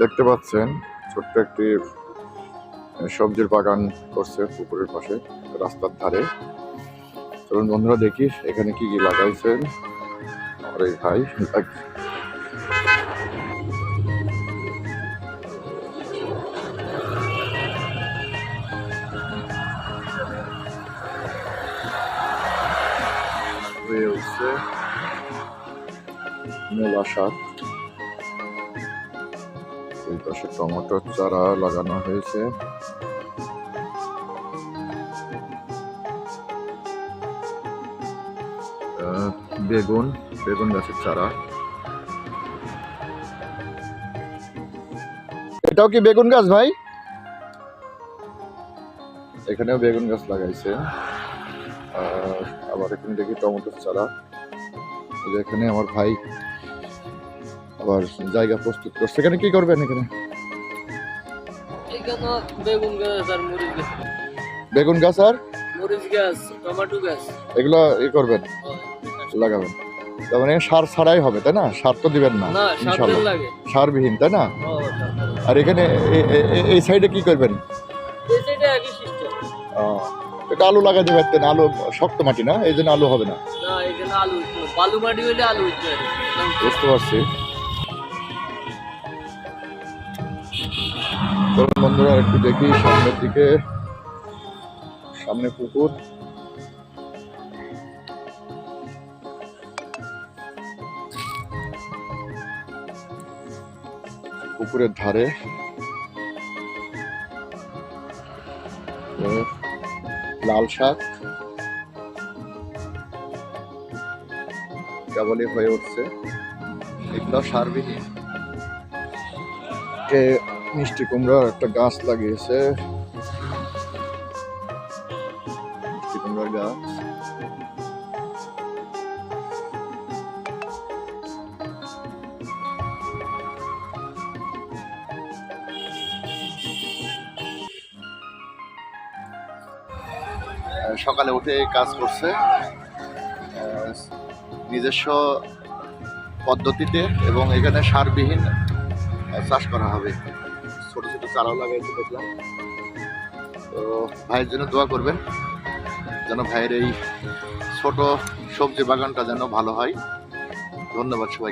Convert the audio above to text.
দেখতে পাচ্ছেন ছোট্ট একটি সবজির বাগান করছে পুকুরের পাশে রাস্তার ধারে। চলুন বন্ধুরা দেখি এখানে কি কি লাগাইছেন আমার এই ভাই। হয়ে উঠছে মেলা শাক, এই পাশে টমেটোর চারা লাগানো হয়েছে। বেগুন গাছের চারা। এটাও কি বেগুন গাছ ভাই? এখানেও বেগুন গাছ লাগাইছে। আবার এখানে দেখি টমেটোর চারা। এখানে আমার ভাই আবার জায়গা প্রস্তুত করছে। এখানে কি করবেন? এখানে বেগুন গাছ আর মরিচ গাছ, টমেটো গাছ, এগুলো করবেন, লাগাবেন। তার মানে সার ছাড়াই হবে, তাই না? সার তো দিবেন না ইনশাআল্লাহ, সারবিহীন, তাই না? আর এখানে এই সাইডে কি করবেন? এটা আলু লাগাতে পারতেন, আলু শক্ত মাটি না, এই জন্য আলু হবে না। বুঝতে পারছি। বন্ধুরা একটু দেখি সামনের দিকে, সামনে পুকুর। পুকুরের ধারে লাল শাক কেবলই হয়ে উঠছে, এগুলো সারবিহীন। মিষ্টি কুমড়ার একটা গাছ লাগিয়েছে, মিষ্টি কুমড়ার গাছ। সকালে উঠে কাজ করছে নিজস্ব পদ্ধতিতে, এবং এখানে সারবিহীন চাষ করা হবে। ছোট ছোট চারাও লাগাইতে দেখলাম। তো ভাইয়ের জন্য দোয়া করবেন যেন ভাইয়ের এই ছোট সবজি বাগানটা যেন ভালো হয়। ধন্যবাদ সবাই।